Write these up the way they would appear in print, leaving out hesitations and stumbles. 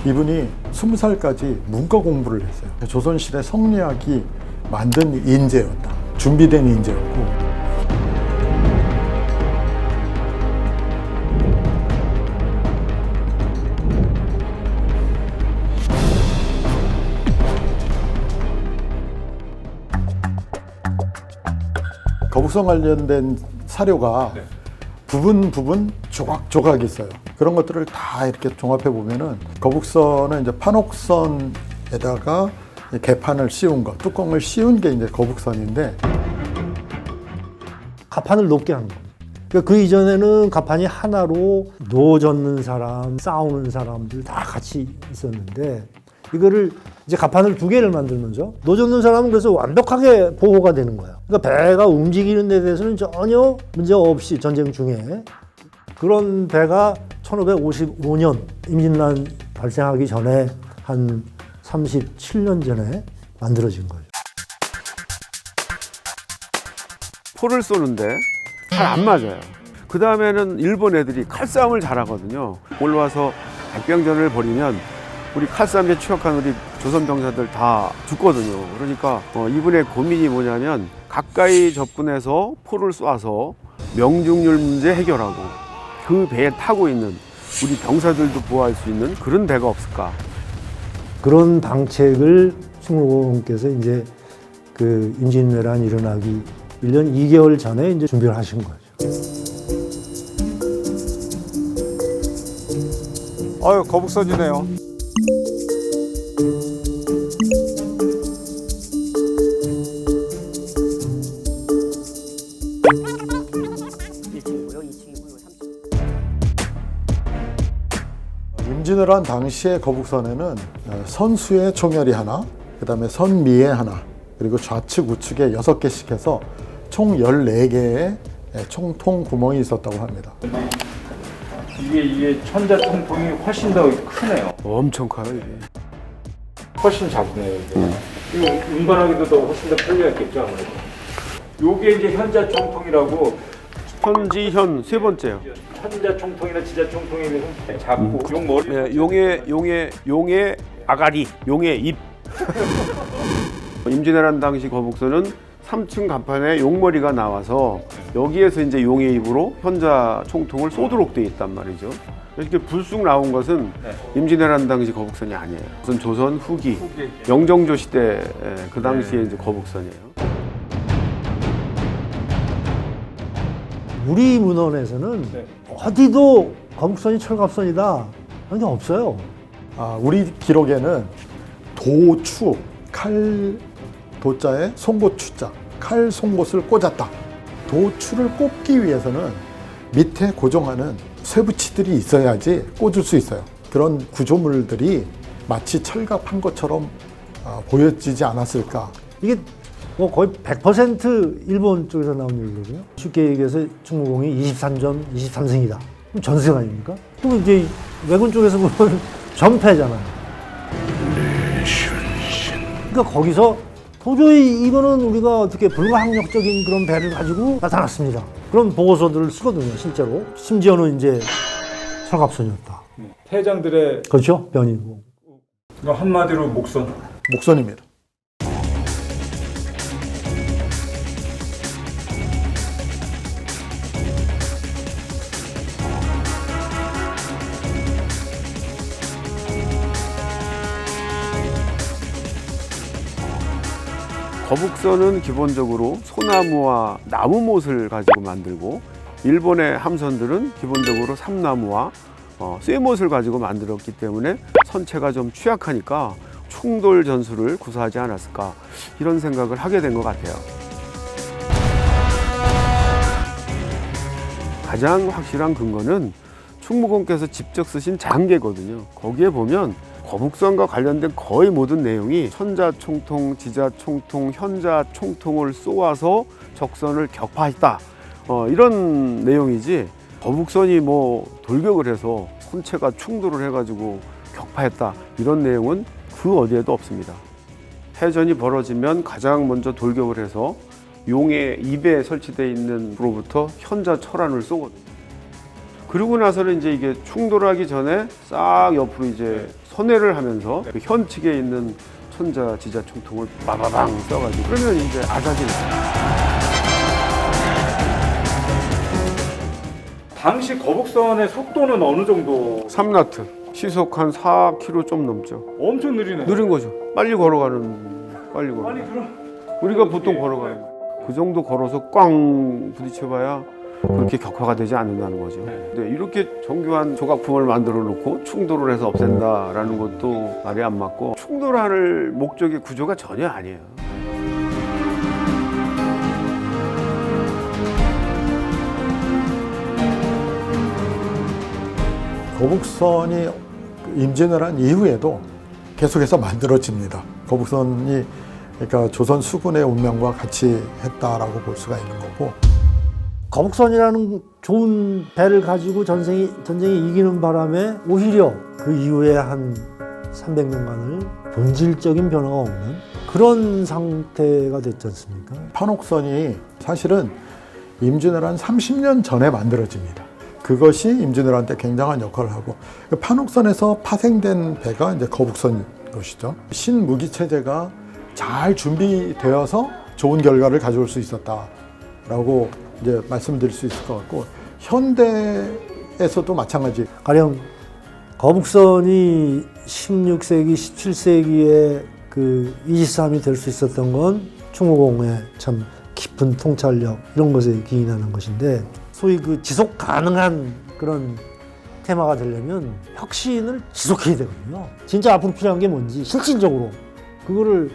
이분이 20살까지 문과 공부를 했어요. 조선시대 성리학이 만든 인재였다. 준비된 인재였고. 거북선 관련된 사료가 부분 조각 있어요. 그런 것들을 다 이렇게 종합해 보면은 거북선은 이제 판옥선에다가 개판을 씌운 거, 뚜껑을 씌운 게 이제 거북선인데, 가판을 높게 한 겁니다. 그러니까 그 이전에는 가판이 하나로 노 젓는 사람, 싸우는 사람들 다 같이 있었는데, 이거를 이제 가판을 두 개를 만들면서 노 젓는 사람은 그래서 완벽하게 보호가 되는 거예요. 그러니까 배가 움직이는 데 대해서는 전혀 문제 없이 전쟁 중에, 그런 배가 1555년 임진란 발생하기 전에 한 37년 전에 만들어진 거죠. 포를 쏘는데 잘 안 맞아요. 그 다음에는 일본 애들이 칼싸움을 잘하거든요. 올라와서 백병전을 벌이면 우리 칼싸움에 추격한 우리 조선 병사들 다 죽거든요. 그러니까 이분의 고민이 뭐냐면 가까이 접근해서 포를 쏴서 명중률 문제 해결하고 그 배에 타고 있는 우리 병사들도 보호할 수 있는 그런 배가 없을까. 그런 방책을 충무공께서 이제 그 임진왜란 일어나기 1년 2개월 전에 이제 준비를 하신 거죠. 아유, 거북선이네요. 임진왜란 당시의 거북선에는 선수의 총열이 하나, 그 다음에 선미에 하나, 그리고 좌측 우측에 6개씩 해서 총 14개의 총통 구멍이 있었다고 합니다. 이게 천자 통통이 훨씬 더 크네요. 엄청 커요 이게. 훨씬 작네요, 이게. 이거 운반하기도 더 훨씬 더 편리했겠죠, 아무래도. 요게 이제 현자 총통이라고. 현지현 세 번째요. 천자 총통이나 지자 총통이 작고 용 머리. 네, 용의 아가리, 용의 입. 임진왜란 당시 거북선은 3층 간판에 용머리가 나와서 여기에서 이제 용의 입으로 현자 총통을 쏘도록 되어 있단 말이죠. 이렇게 불쑥 나온 것은 임진왜란 당시 거북선이 아니에요. 무슨 조선 후기, 영정조 시대 그 당시에 이제 거북선이에요. 우리 문헌에서는 어디도 거북선이 철갑선이다 하는 게 없어요. 우리 기록에는 도추, 칼 도자에 송곳추자, 칼 송곳을 꽂았다. 도추를 꽂기 위해서는 밑에 고정하는 쇠붙이들이 있어야지 꽂을 수 있어요. 그런 구조물들이 마치 철갑한 것처럼 보여지지 않았을까. 이게 뭐 거의 100% 일본 쪽에서 나온 얘기거든요. 쉽게 얘기해서 충무공이 23전 23승이다. 그럼 전승 아닙니까? 그럼 이제 왜군 쪽에서 보면 전패잖아요. 그러니까 거기서 도저히 이거는 우리가 어떻게 불가항력적인 그런 배를 가지고 나타났습니다. 그런 보고서들을 쓰거든요, 실제로. 심지어는 이제 철갑선이었다. 태장들의 그렇죠? 변이고. 한마디로 목선. 목선입니다. 거북선은 기본적으로 소나무와 나무못을 가지고 만들고 일본의 함선들은 기본적으로 삼나무와 쇠못을 가지고 만들었기 때문에 선체가 좀 취약하니까 충돌 전술을 구사하지 않았을까 이런 생각을 하게 된 것 같아요. 가장 확실한 근거는 충무공께서 직접 쓰신 장계거든요. 거기에 보면 거북선과 관련된 거의 모든 내용이 천자 총통, 지자 총통, 현자 총통을 쏘아서 적선을 격파했다. 이런 내용이지 거북선이 뭐 돌격을 해서 선체가 충돌을 해가지고 격파했다. 이런 내용은 그 어디에도 없습니다. 해전이 벌어지면 가장 먼저 돌격을 해서 용의 입에 설치되어 있는 불로부터 현자 철안을 쏘거든요. 그러고 나서는 이제 이게 충돌하기 전에 싹 옆으로 이제 선회를 하면서 그 현 측에 있는 천자, 지자, 총통을 빠바방 써가지고 그러면 이제 아작이 나요. 당시 거북선의 속도는 어느 정도? 3나트 시속 한 4km 좀 넘죠. 엄청 느리네. 느린 거죠. 빨리 걸어가는. 아니 그럼 우리가 보통 걸어가는 거. 그 정도 걸어서 꽝 부딪혀봐야 그렇게 격화가 되지 않는다는 거죠. 네, 이렇게 정교한 조각품을 만들어 놓고 충돌을 해서 없앤다라는 것도 말이 안 맞고 충돌할 목적의 구조가 전혀 아니에요. 거북선이 임진왜란 이후에도 계속해서 만들어집니다. 거북선이 그러니까 조선 수군의 운명과 같이 했다라고 볼 수가 있는 거고. 거북선이라는 좋은 배를 가지고 전쟁이 이기는 바람에 오히려 그 이후에 한 300년간을 본질적인 변화가 없는 그런 상태가 됐지 않습니까? 판옥선이 사실은 임진왜란 30년 전에 만들어집니다. 그것이 임진왜란 때 굉장한 역할을 하고, 판옥선에서 파생된 배가 이제 거북선인 것이죠. 신무기 체제가 잘 준비되어서 좋은 결과를 가져올 수 있었다라고 이제 말씀드릴 수 있을 것 같고, 현대에서도 마찬가지. 가령 거북선이 16세기, 17세기에 그 이지스함이 될 수 있었던 건 충무공의 참 깊은 통찰력 이런 것에 기인하는 것인데, 소위 그 지속 가능한 그런 테마가 되려면 혁신을 지속해야 되거든요. 진짜 앞으로 필요한 게 뭔지 실질적으로 그거를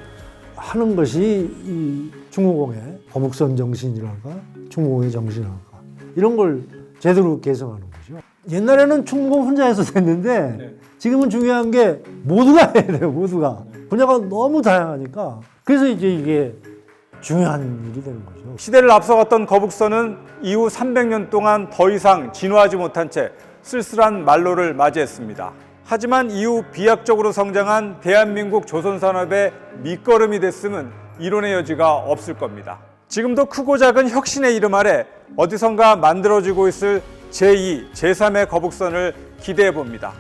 하는 것이 이 충무공의 거북선 정신이랄까, 충무공의 정신이랄까, 이런 걸 제대로 개성하는 거죠. 옛날에는 충무공 혼자 해서 됐는데 지금은 중요한 게 모두가 해야 돼요. 모두가. 분야가 너무 다양하니까. 그래서 이제 이게 중요한 일이 되는 거죠. 시대를 앞서갔던 거북선은 이후 300년 동안 더 이상 진화하지 못한 채 쓸쓸한 말로를 맞이했습니다. 하지만 이후 비약적으로 성장한 대한민국 조선산업의 밑거름이 됐음은 이론의 여지가 없을 겁니다. 지금도 크고 작은 혁신의 이름 아래 어디선가 만들어지고 있을 제2, 제3의 거북선을 기대해 봅니다.